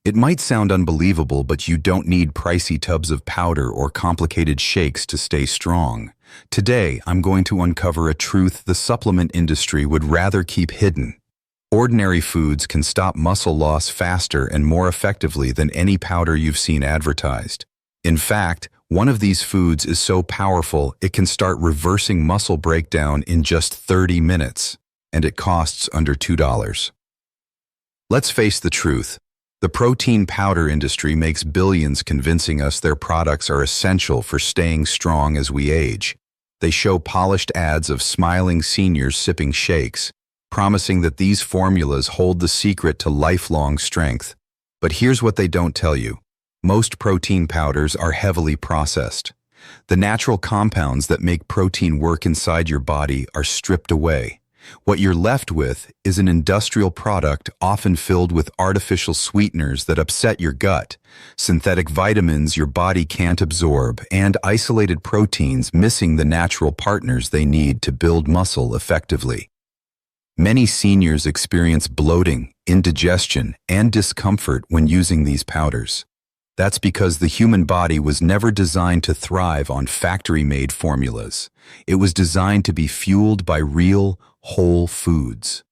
It might sound unbelievable, but you don't need pricey tubs of powder or complicated shakes to stay strong. Today, I'm going to uncover a truth the supplement industry would rather keep hidden. Ordinary foods can stop muscle loss faster and more effectively than any powder you've seen advertised. In fact, one of these foods is so powerful it can start reversing muscle breakdown in just 30 minutes, and it costs under $2. Let's face the truth. The protein powder industry makes billions convincing us their products are essential for staying strong as we age. They show polished ads of smiling seniors sipping shakes, promising that these formulas hold the secret to lifelong strength. But here's what they don't tell you. Most protein powders are heavily processed. The natural compounds that make protein work inside your body are stripped away. What you're left with is an industrial product often filled with artificial sweeteners that upset your gut, synthetic vitamins your body can't absorb, and isolated proteins missing the natural partners they need to build muscle effectively. Many seniors experience bloating, indigestion, and discomfort when using these powders. That's because the human body was never designed to thrive on factory-made formulas. It was designed to be fueled by real, whole foods.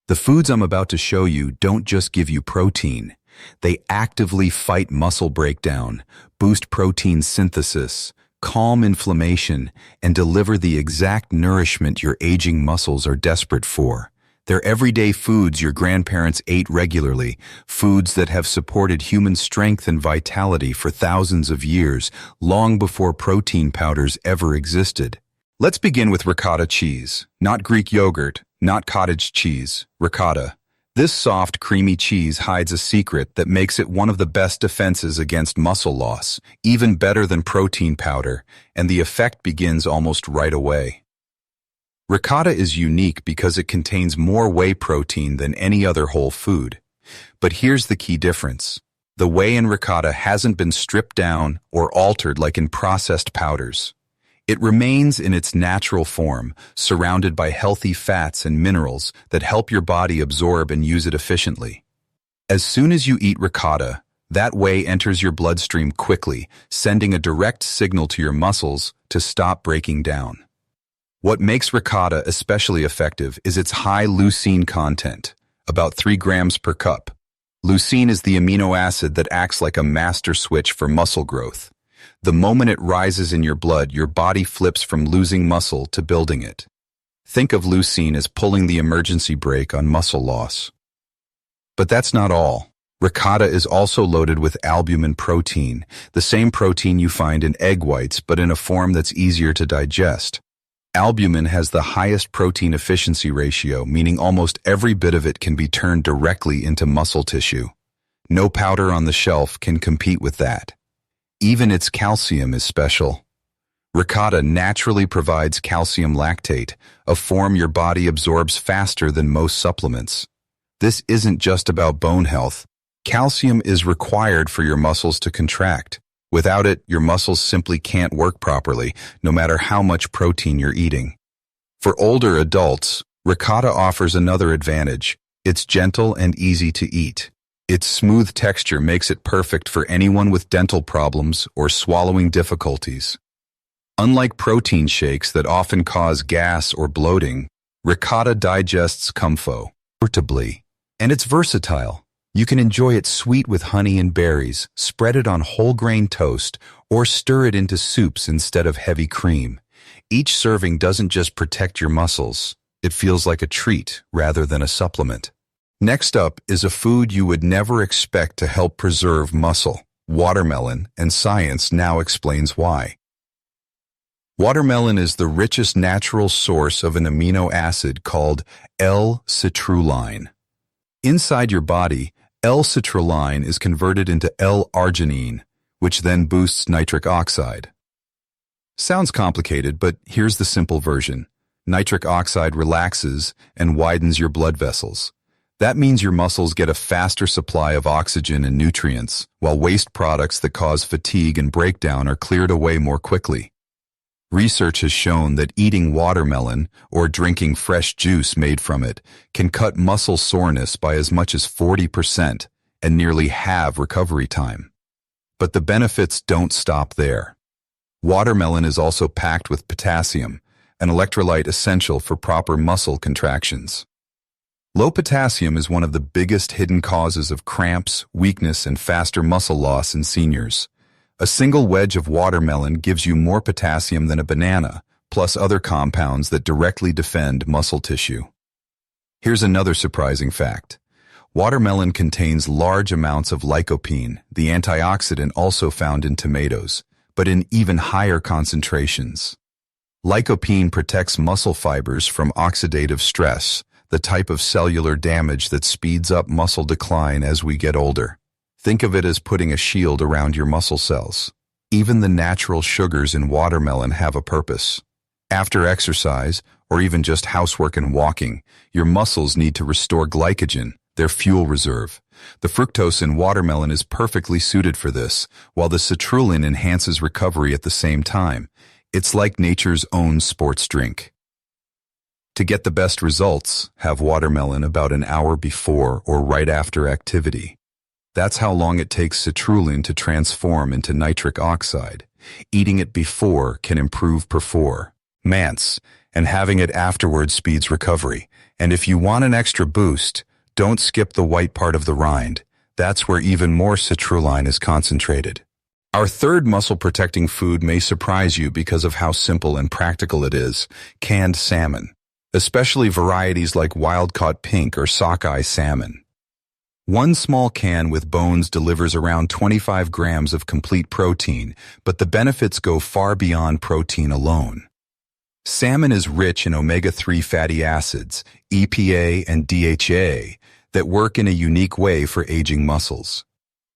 The foods I'm about to show you don't just give you protein. They actively fight muscle breakdown, boost protein synthesis, calm inflammation, and deliver the exact nourishment your aging muscles are desperate for. They're everyday foods your grandparents ate regularly, foods that have supported human strength and vitality for thousands of years, long before protein powders ever existed. Let's begin with ricotta cheese. Not Greek yogurt, not cottage cheese, ricotta. This soft, creamy cheese hides a secret that makes it one of the best defenses against muscle loss, even better than protein powder, and the effect begins almost right away. Ricotta is unique because it contains more whey protein than any other whole food. But here's the key difference. The whey in ricotta hasn't been stripped down or altered like in processed powders. It remains in its natural form, surrounded by healthy fats and minerals that help your body absorb and use it efficiently. As soon as you eat ricotta, that whey enters your bloodstream quickly, sending a direct signal to your muscles to stop breaking down. What makes ricotta especially effective is its high leucine content, about 3 grams per cup. Leucine is the amino acid that acts like a master switch for muscle growth. The moment it rises in your blood, your body flips from losing muscle to building it. Think of leucine as pulling the emergency brake on muscle loss. But that's not all. Ricotta is also loaded with albumin protein, the same protein you find in egg whites but in a form that's easier to digest. Albumin has the highest protein efficiency ratio, meaning almost every bit of it can be turned directly into muscle tissue. No powder on the shelf can compete with that. Even its calcium is special. Ricotta naturally provides calcium lactate, a form your body absorbs faster than most supplements. This isn't just about bone health. Calcium is required for your muscles to contract. Without it, your muscles simply can't work properly, no matter how much protein you're eating. For older adults, ricotta offers another advantage. It's gentle and easy to eat. Its smooth texture makes it perfect for anyone with dental problems or swallowing difficulties. Unlike protein shakes that often cause gas or bloating, ricotta digests comfortably, and it's versatile. You can enjoy it sweet with honey and berries, spread it on whole grain toast, or stir it into soups instead of heavy cream. Each serving doesn't just protect your muscles, it feels like a treat rather than a supplement. Next up is a food you would never expect to help preserve muscle, watermelon, and science now explains why. Watermelon is the richest natural source of an amino acid called L-citrulline. Inside your body, L-citrulline is converted into L-arginine, which then boosts nitric oxide. Sounds complicated, but here's the simple version. Nitric oxide relaxes and widens your blood vessels. That means your muscles get a faster supply of oxygen and nutrients, while waste products that cause fatigue and breakdown are cleared away more quickly. Research has shown that eating watermelon or drinking fresh juice made from it can cut muscle soreness by as much as 40%, and nearly halve recovery time. But the benefits don't stop there. Watermelon is also packed with potassium, an electrolyte essential for proper muscle contractions. Low potassium is one of the biggest hidden causes of cramps, weakness, and faster muscle loss in seniors. A single wedge of watermelon gives you more potassium than a banana, plus other compounds that directly defend muscle tissue. Here's another surprising fact. Watermelon contains large amounts of lycopene, the antioxidant also found in tomatoes, but in even higher concentrations. Lycopene protects muscle fibers from oxidative stress, the type of cellular damage that speeds up muscle decline as we get older. Think of it as putting a shield around your muscle cells. Even the natural sugars in watermelon have a purpose. After exercise, or even just housework and walking, your muscles need to restore glycogen, their fuel reserve. The fructose in watermelon is perfectly suited for this, while the citrulline enhances recovery at the same time. It's like nature's own sports drink. To get the best results, have watermelon about an hour before or right after activity. That's how long it takes citrulline to transform into nitric oxide. Eating it before can improve performance, and having it afterwards speeds recovery. And if you want an extra boost, don't skip the white part of the rind. That's where even more citrulline is concentrated. Our third muscle-protecting food may surprise you because of how simple and practical it is: canned salmon, especially varieties like wild-caught pink or sockeye salmon. One small can with bones delivers around 25 grams of complete protein, but the benefits go far beyond protein alone. Salmon is rich in omega-3 fatty acids, EPA and DHA, that work in a unique way for aging muscles.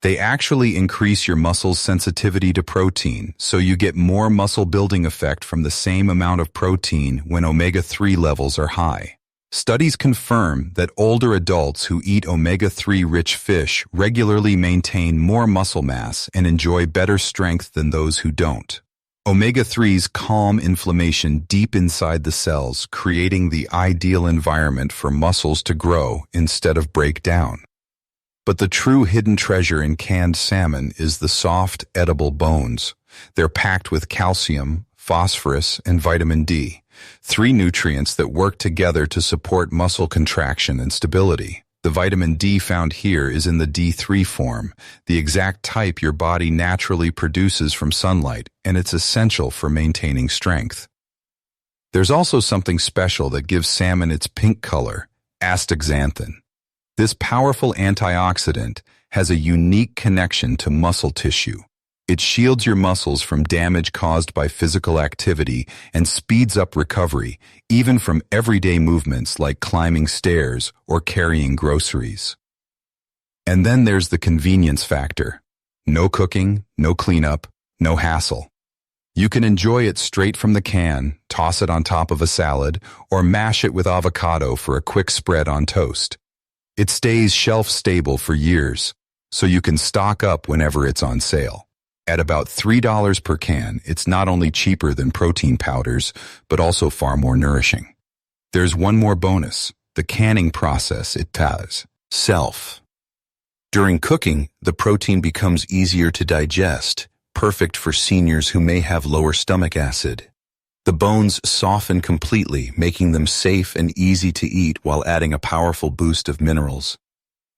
They actually increase your muscle's sensitivity to protein, so you get more muscle-building effect from the same amount of protein when omega-3 levels are high. Studies confirm that older adults who eat omega-3-rich fish regularly maintain more muscle mass and enjoy better strength than those who don't. Omega-3s calm inflammation deep inside the cells, creating the ideal environment for muscles to grow instead of break down. But the true hidden treasure in canned salmon is the soft, edible bones. They're packed with calcium, phosphorus, and vitamin D, 3 nutrients that work together to support muscle contraction and stability. The vitamin D found here is in the D3 form, the exact type your body naturally produces from sunlight, and it's essential for maintaining strength. There's also something special that gives salmon its pink color: astaxanthin. This powerful antioxidant has a unique connection to muscle tissue. It shields your muscles from damage caused by physical activity and speeds up recovery, even from everyday movements like climbing stairs or carrying groceries. And then there's the convenience factor. No cooking, no cleanup, no hassle. You can enjoy it straight from the can, toss it on top of a salad, or mash it with avocado for a quick spread on toast. It stays shelf-stable for years, so you can stock up whenever it's on sale. At about $3 per can, it's not only cheaper than protein powders, but also far more nourishing. There's one more bonus: the canning process itself. During cooking, the protein becomes easier to digest, perfect for seniors who may have lower stomach acid. The bones soften completely, making them safe and easy to eat while adding a powerful boost of minerals.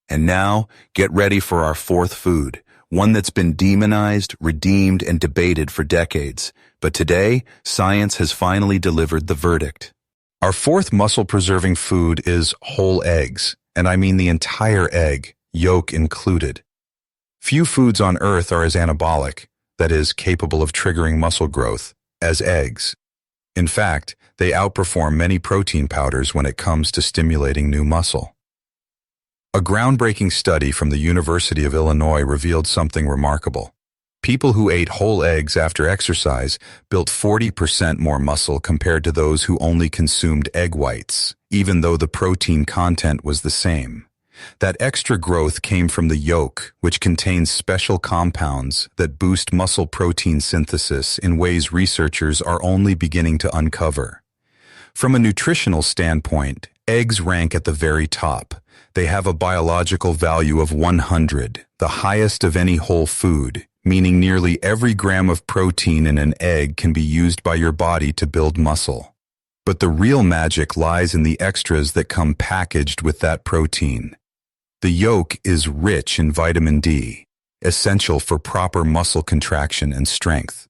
And now, get ready for our fourth food, one that's been demonized, redeemed, and debated for decades. But today, science has finally delivered the verdict. Our fourth muscle-preserving food is whole eggs, and I mean the entire egg, yolk included. Few foods on Earth are as anabolic, that is, capable of triggering muscle growth, as eggs. In fact, they outperform many protein powders when it comes to stimulating new muscle. A groundbreaking study from the University of Illinois revealed something remarkable. People who ate whole eggs after exercise built 40% more muscle compared to those who only consumed egg whites, even though the protein content was the same. That extra growth came from the yolk, which contains special compounds that boost muscle protein synthesis in ways researchers are only beginning to uncover. From a nutritional standpoint, eggs rank at the very top. They have a biological value of 100, the highest of any whole food, meaning nearly every gram of protein in an egg can be used by your body to build muscle. But the real magic lies in the extras that come packaged with that protein. The yolk is rich in vitamin D, essential for proper muscle contraction and strength.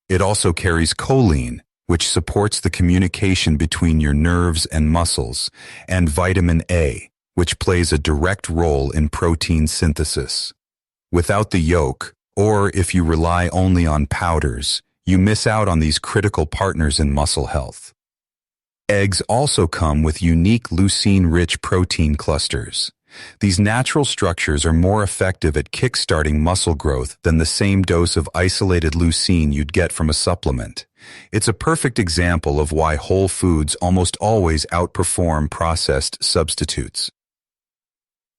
It also carries choline, which supports the communication between your nerves and muscles, and vitamin A, which plays a direct role in protein synthesis. Without the yolk, or if you rely only on powders, you miss out on these critical partners in muscle health. Eggs also come with unique leucine-rich protein clusters. These natural structures are more effective at kickstarting muscle growth than the same dose of isolated leucine you'd get from a supplement. It's a perfect example of why whole foods almost always outperform processed substitutes.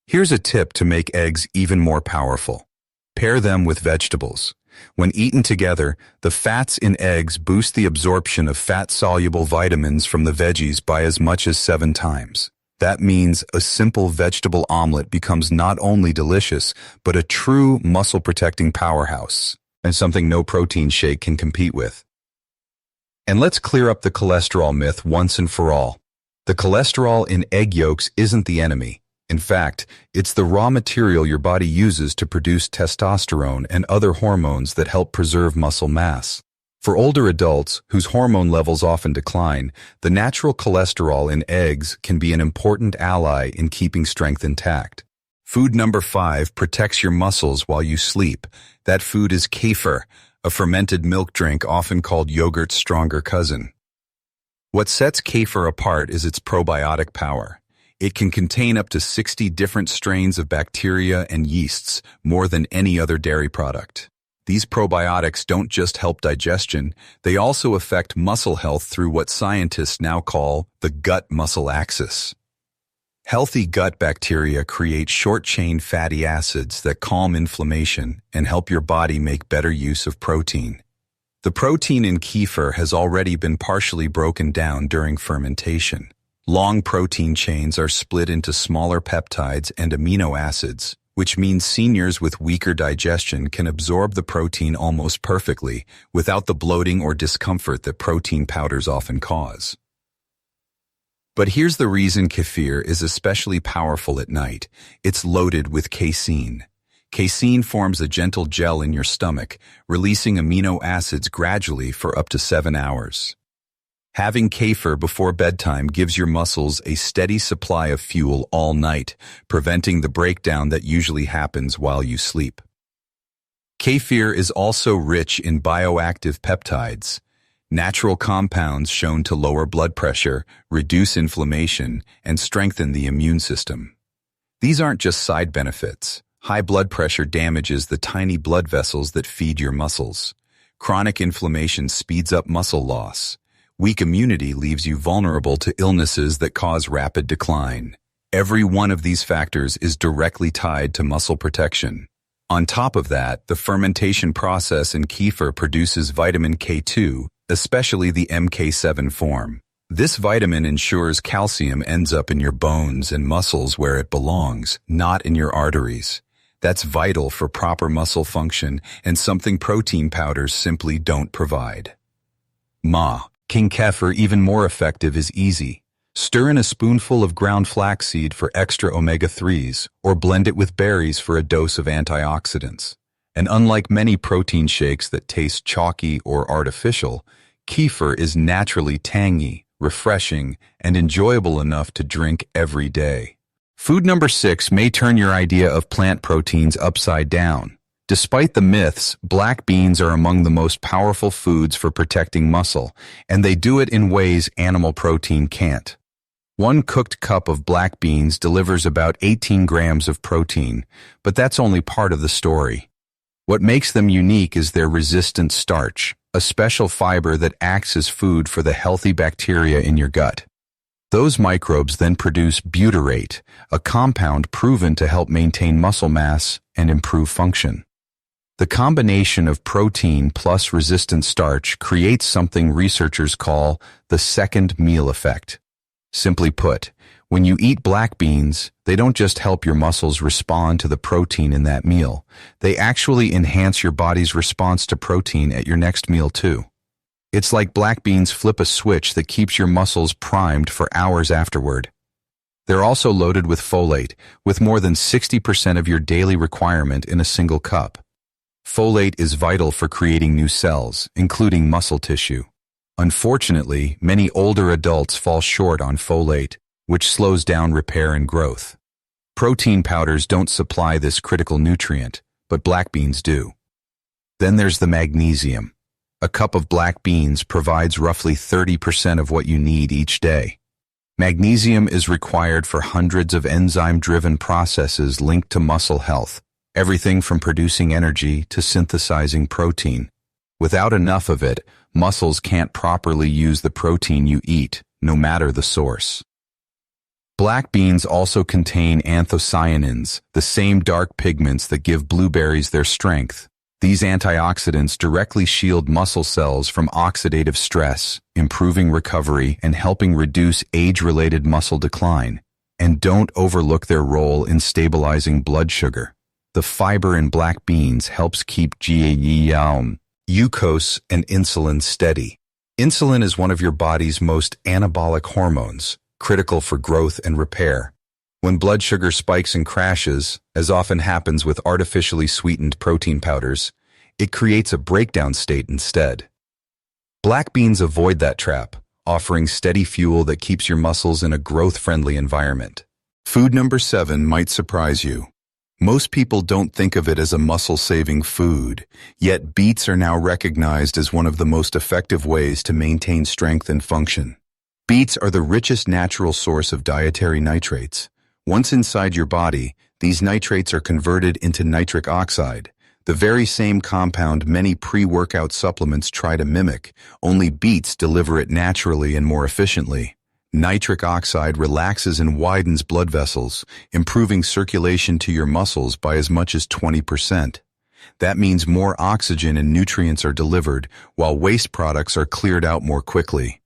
Here's a tip to make eggs even more powerful. Pair them with vegetables. When eaten together, the fats in eggs boost the absorption of fat-soluble vitamins from the veggies by as much as 7 times. That means a simple vegetable omelet becomes not only delicious, but a true muscle-protecting powerhouse, and something no protein shake can compete with. And let's clear up the cholesterol myth once and for all. The cholesterol in egg yolks isn't the enemy. In fact, it's the raw material your body uses to produce testosterone and other hormones that help preserve muscle mass. For older adults, whose hormone levels often decline, the natural cholesterol in eggs can be an important ally in keeping strength intact. Food number 5 protects your muscles while you sleep. That food is kefir, a fermented milk drink often called yogurt's stronger cousin. What sets kefir apart is its probiotic power. It can contain up to 60 different strains of bacteria and yeasts, more than any other dairy product. These probiotics don't just help digestion, they also affect muscle health through what scientists now call the gut-muscle axis. Healthy gut bacteria create short-chain fatty acids that calm inflammation and help your body make better use of protein. The protein in kefir has already been partially broken down during fermentation. Long protein chains are split into smaller peptides and amino acids, which means seniors with weaker digestion can absorb the protein almost perfectly without the bloating or discomfort that protein powders often cause. But here's the reason kefir is especially powerful at night. It's loaded with casein. Casein forms a gentle gel in your stomach, releasing amino acids gradually for up to 7 hours. Having kefir before bedtime gives your muscles a steady supply of fuel all night, preventing the breakdown that usually happens while you sleep. Kefir is also rich in bioactive peptides, natural compounds shown to lower blood pressure, reduce inflammation, and strengthen the immune system. These aren't just side benefits. High blood pressure damages the tiny blood vessels that feed your muscles. Chronic inflammation speeds up muscle loss. Weak immunity leaves you vulnerable to illnesses that cause rapid decline. Every one of these factors is directly tied to muscle protection. On top of that, the fermentation process in kefir produces vitamin K2, especially the MK7 form. This vitamin ensures calcium ends up in your bones and muscles where it belongs, not in your arteries. That's vital for proper muscle function and something protein powders simply don't provide. King kefir, even more effective, is easy. Stir in a spoonful of ground flaxseed for extra omega-3s, or blend it with berries for a dose of antioxidants. And unlike many protein shakes that taste chalky or artificial, kefir is naturally tangy, refreshing, and enjoyable enough to drink every day. Food number 6 may turn your idea of plant proteins upside down. Despite the myths, black beans are among the most powerful foods for protecting muscle, and they do it in ways animal protein can't. 1 cooked cup of black beans delivers about 18 grams of protein, but that's only part of the story. What makes them unique is their resistant starch, a special fiber that acts as food for the healthy bacteria in your gut. Those microbes then produce butyrate, a compound proven to help maintain muscle mass and improve function. The combination of protein plus resistant starch creates something researchers call the second meal effect. Simply put, When you eat black beans, they don't just help your muscles respond to the protein in that meal, they actually enhance your body's response to protein at your next meal too. It's like black beans flip a switch that keeps your muscles primed for hours afterward. They're also loaded with folate, with more than 60% of your daily requirement in a single cup. Folate is vital for creating new cells, including muscle tissue. Unfortunately, many older adults fall short on folate, which slows down repair and growth. Protein powders don't supply this critical nutrient, but black beans do. Then there's the magnesium. A cup of black beans provides roughly 30% of what you need each day. Magnesium is required for hundreds of enzyme-driven processes linked to muscle health, everything from producing energy to synthesizing protein. Without enough of it, muscles can't properly use the protein you eat, no matter the source. Black beans also contain anthocyanins, the same dark pigments that give blueberries their strength. These antioxidants directly shield muscle cells from oxidative stress, improving recovery and helping reduce age-related muscle decline. And don't overlook their role in stabilizing blood sugar. The fiber in black beans helps keep glucose and insulin steady. Insulin is one of your body's most anabolic hormones, critical for growth and repair. When blood sugar spikes and crashes, as often happens with artificially sweetened protein powders, it creates a breakdown state instead. Black beans avoid that trap, offering steady fuel that keeps your muscles in a growth-friendly environment. Food number 7 might surprise you. Most people don't think of it as a muscle-saving food, yet beets are now recognized as one of the most effective ways to maintain strength and function. Beets are the richest natural source of dietary nitrates. Once inside your body, these nitrates are converted into nitric oxide, the very same compound many pre-workout supplements try to mimic, only beets deliver it naturally and more efficiently. Nitric oxide relaxes and widens blood vessels, improving circulation to your muscles by as much as 20%. That means more oxygen and nutrients are delivered, while waste products are cleared out more quickly.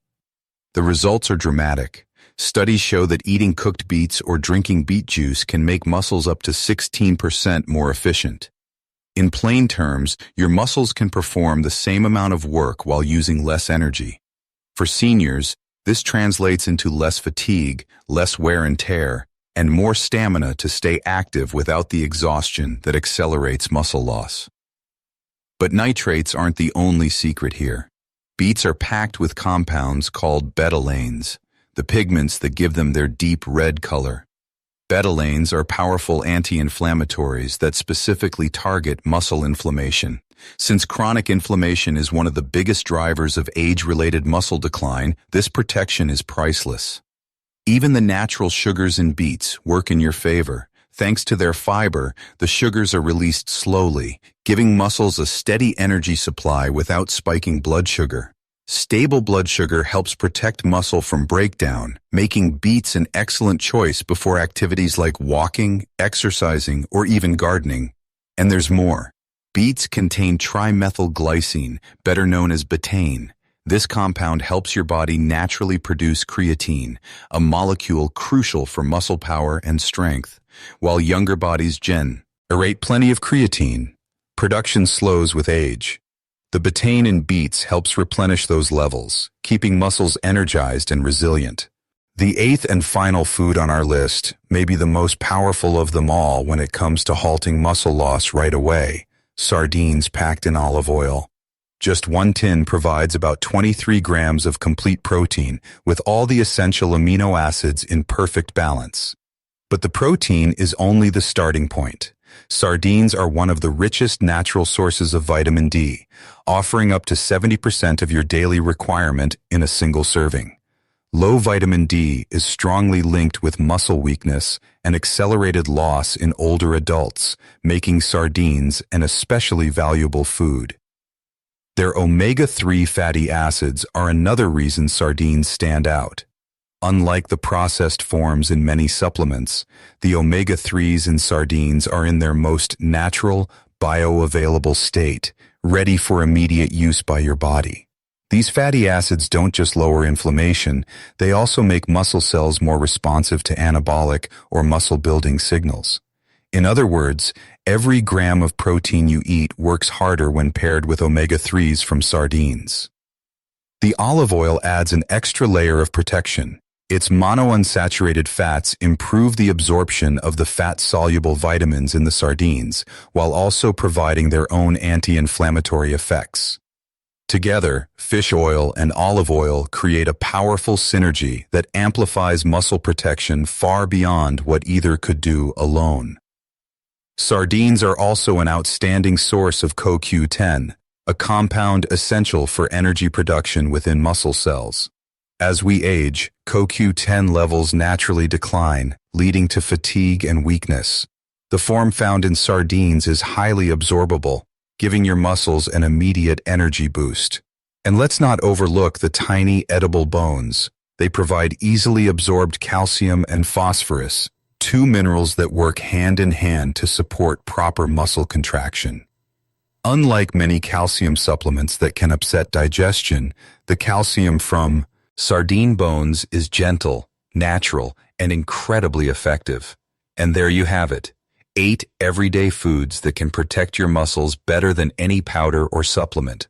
The results are dramatic. Studies show that eating cooked beets or drinking beet juice can make muscles up to 16% more efficient. In plain terms, your muscles can perform the same amount of work while using less energy. For seniors, this translates into less fatigue, less wear and tear, and more stamina to stay active without the exhaustion that accelerates muscle loss. But nitrates aren't the only secret here. Beets are packed with compounds called betalains, the pigments that give them their deep red color. Betalains are powerful anti-inflammatories that specifically target muscle inflammation. Since chronic inflammation is one of the biggest drivers of age-related muscle decline, this protection is priceless. Even the natural sugars in beets work in your favor. Thanks to their fiber, the sugars are released slowly, giving muscles a steady energy supply without spiking blood sugar. Stable blood sugar helps protect muscle from breakdown, making beets an excellent choice before activities like walking, exercising, or even gardening. And there's more. Beets contain trimethylglycine, better known as betaine. This compound helps your body naturally produce creatine, a molecule crucial for muscle power and strength. While younger bodies generate plenty of creatine, production slows with age. The betaine in beets helps replenish those levels, keeping muscles energized and resilient. The 8th and final food on our list may be the most powerful of them all when it comes to halting muscle loss right away: sardines packed in olive oil. Just one tin provides about 23 grams of complete protein, with all the essential amino acids in perfect balance. But the protein is only the starting point. Sardines are one of the richest natural sources of vitamin D, offering up to 70% of your daily requirement in a single serving. Low vitamin D is strongly linked with muscle weakness and accelerated loss in older adults, making sardines an especially valuable food. Their omega-3 fatty acids are another reason sardines stand out. Unlike the processed forms in many supplements, the omega-3s in sardines are in their most natural, bioavailable state, ready for immediate use by your body. These fatty acids don't just lower inflammation, they also make muscle cells more responsive to anabolic or muscle-building signals. In other words, every gram of protein you eat works harder when paired with omega-3s from sardines. The olive oil adds an extra layer of protection. Its monounsaturated fats improve the absorption of the fat-soluble vitamins in the sardines, while also providing their own anti-inflammatory effects. Together, fish oil and olive oil create a powerful synergy that amplifies muscle protection far beyond what either could do alone. Sardines are also an outstanding source of CoQ10, a compound essential for energy production within muscle cells. As we age, CoQ10 levels naturally decline, leading to fatigue and weakness. The form found in sardines is highly absorbable, giving your muscles an immediate energy boost. And let's not overlook the tiny edible bones. They provide easily absorbed calcium and phosphorus, two minerals that work hand in hand to support proper muscle contraction. Unlike many calcium supplements that can upset digestion, the calcium from sardine bones is gentle, natural, and incredibly effective. And there you have it. 8 everyday foods that can protect your muscles better than any powder or supplement.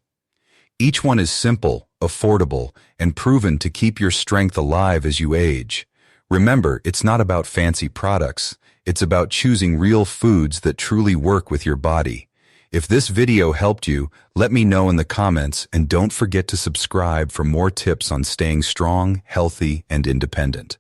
Each one is simple, affordable, and proven to keep your strength alive as you age. Remember, it's not about fancy products. It's about choosing real foods that truly work with your body. If this video helped you, let me know in the comments, and don't forget to subscribe for more tips on staying strong, healthy, and independent.